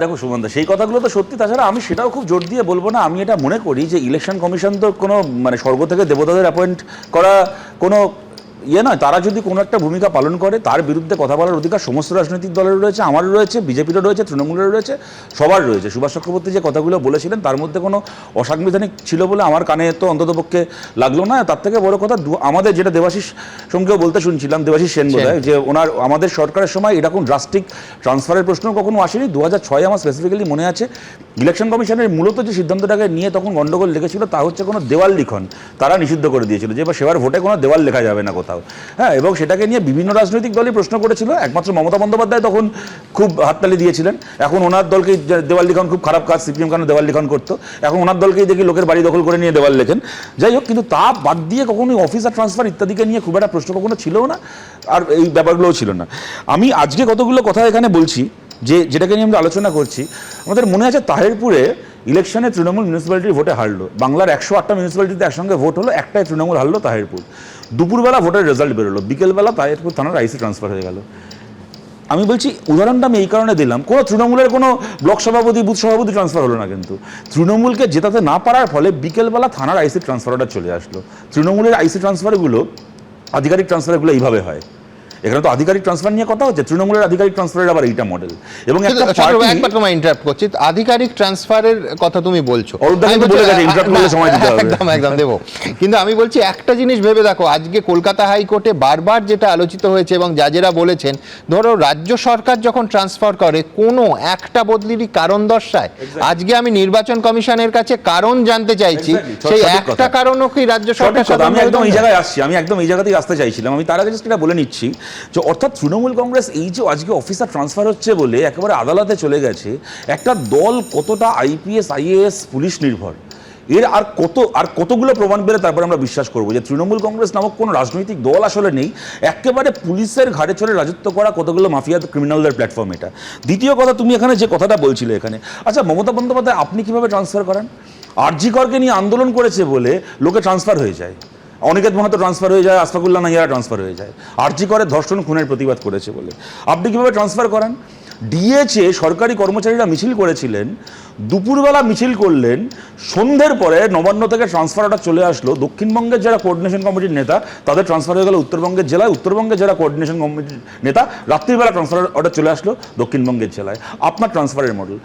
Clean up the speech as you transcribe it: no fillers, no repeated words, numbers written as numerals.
দেখো সুমনদা, সেই কথাগুলো তো সত্যি। তাছাড়া আমি সেটাও খুব জোর দিয়ে বলবো না। আমি এটা মনে করি যে ইলেকশন কমিশন তো কোনো স্বর্গ থেকে দেবতাদের অ্যাপয়েন্ট করা কোনো নয়। তারা যদি কোনো একটা ভূমিকা পালন করে, তার বিরুদ্ধে কথা বলার অধিকার সমস্ত রাজনৈতিক দলের রয়েছে, আমারও রয়েছে, বিজেপিরও রয়েছে, তৃণমূলের রয়েছে, সবার রয়েছে। সুভাষ চক্রবর্তী যে কথাগুলো বলেছিলেন তার মধ্যে কোনো অসাংবিধানিক ছিল বলে আমার কানে তো অন্ততপক্ষে লাগলো না। তার থেকে বড় কথা, আমাদের যেটা দেবাশিস সোমকেও বলতে শুনছিলাম, দেবাশিস সেন বোধহয়, যে আমাদের সরকারের সময় এরকম ড্রাস্টিক ট্রান্সফারের প্রশ্ন কখনো আসেনি। 2006 আমার স্পেসিফিক্যালি মনে আছে, ইলেকশন কমিশনের মূলত যে সিদ্ধান্তটাকে নিয়ে তখন গণ্ডগোল লেগেছিল তা হচ্ছে কোনো দেওয়াল লিখন তারা নিষিদ্ধ করে দিয়েছিল, যে সেবার ভোটে কোনো দেওয়াল লেখা যাবে না কোথাও। হ্যাঁ, এবং সেটাকে নিয়ে বিভিন্ন রাজনৈতিক দলই প্রশ্ন করেছিল। একমাত্র মমতা বন্দ্যোপাধ্যায় তখন খুব হাততালি দিয়েছিলেন। এখন ওনার দলকেই দেওয়াল লিখন খুব খারাপ কাজ, সিপিএম কেন দেওয়াল লিখন করতো, এখন ওনার দলকেই দেখি লোকের বাড়ি দখল করে নিয়ে দেওয়াল লেখেন। যাই হোক, কিন্তু তা বাদ দিয়ে কখনোই অফিসার ট্রান্সফার ইত্যাদিকে নিয়ে খুব একটা প্রশ্ন কখনো ছিল না, আর এই ব্যাপারগুলোও ছিল না। আমি আজকে কতগুলো কথা এখানে বলছি যেটাকে নিয়ে আমরা আলোচনা করছি। আমাদের মনে আছে তাহিরপুরে ইলেকশনে তৃণমূল মিউনিসিপ্যালিটির ভোটে হারলো। বাংলার 108টা মিউনিসিপ্যালিটিতে একসঙ্গে ভোট হলো, একটাই তৃণমূল হারলো, তাহিরপুর। দুপুরবেলা ভোটের রেজাল্ট বেরোলো, বিকেলবেলা তাহিরপুর থানার আইসি ট্রান্সফার হয়ে গেল। আমি বলছি, উদাহরণটা আমি এই কারণে দিলাম, কোনো তৃণমূলের কোনো ব্লক সভাপতি, বুথ সভাপতি ট্রান্সফার হলো না, কিন্তু তৃণমূলকে জেতাতে না পারার ফলে বিকেলবেলা থানার আইসি ট্রান্সফারটা চলে আসলো। তৃণমূলের আইসি ট্রান্সফারগুলো, আধিকারিক ট্রান্সফারগুলো এইভাবে হয়। এখানে তো আধিকারিক ট্রান্সফার নিয়ে কথা হচ্ছে, তৃণমূলের আধিকারিক ট্রান্সফারের আবার এইটা মডেল। এবং একবার তোমায় ইন্টারাপ্ট করছি, আধিকারিক ট্রান্সফারের কথা তুমি বলছো, একদম দেবো, কিন্তু আমি বলছি একটা জিনিস ভেবে দেখো, আজকে কলকাতা হাইকোর্টে বারবার যেটা আলোচিত হয়েছে এবং জাজেরা বলেছেন, ধরো রাজ্য সরকার যখন ট্রান্সফার করে কোনো একটা বদলিরই কারণ দর্শায়। আজকে আমি নির্বাচন কমিশনের কাছে কারণ জানতে চাইছি, সেই একটা কারণও কি রাজ্য সরকার? আমি একদম এই জায়গায় আসছি, আমি একদম এই জায়গাতেই আসতে চাইছিলাম। আমি তার আগে জাস্ট এটা বলে নিচ্ছি যে অর্থাৎ তৃণমূল কংগ্রেস এই যে আজকে অফিসার ট্রান্সফার হচ্ছে বলে একেবারে আদালতে চলে গেছে, একটা দল কতটা আইপিএস আইএএস পুলিশ নির্ভর, এর আর কতগুলো প্রমাণ পেলে তারপরে আমরা বিশ্বাস করবো যে তৃণমূল কংগ্রেস নামক কোনো রাজনৈতিক দল আসলে নেই। একেবারে পুলিশের ঘাড়ে চড়ে রাজত্ব করা কতগুলো মাফিয়া ক্রিমিনালদের প্ল্যাটফর্ম এটা। দ্বিতীয় কথা, তুমি এখানে যে কথাটা বলছিলে এখানে, আচ্ছা মমতা বন্দ্যোপাধ্যায় আপনি কিভাবে ট্রান্সফার করেন? আরজি করকে নিয়ে আন্দোলন করেছে বলে লোকে ট্রান্সফার হয়ে যায়, অনিকেত মাহাতো ট্রান্সফার হয়ে যায়, আশফাকুল্লাহ নাইয়ারা ট্রান্সফার হয়ে যায়, আরজি করে ধর্ষণ খুনের প্রতিবাদ করেছে বলে। আপনি কীভাবে ট্রান্সফার করেন? ডিএচএ সরকারি কর্মচারীরা মিছিল করেছিলেন, দুপুরবেলা মিছিল করলেন, সন্ধ্যের পরে নবান্ন থেকে ট্রান্সফার অর্ডার চলে আসলো। দক্ষিণবঙ্গের যারা কোঅর্ডিনেশন কমিটির নেতা তাদের ট্রান্সফার হয়ে গেল উত্তরবঙ্গের জেলায়, উত্তরবঙ্গের যারা কোঅর্ডিনেশন কমিটির নেতা রাত্রিবেলা ট্রান্সফার অর্ডার চলে আসলো দক্ষিণবঙ্গের জেলায়। আপনার ট্রান্সফারের মডেল।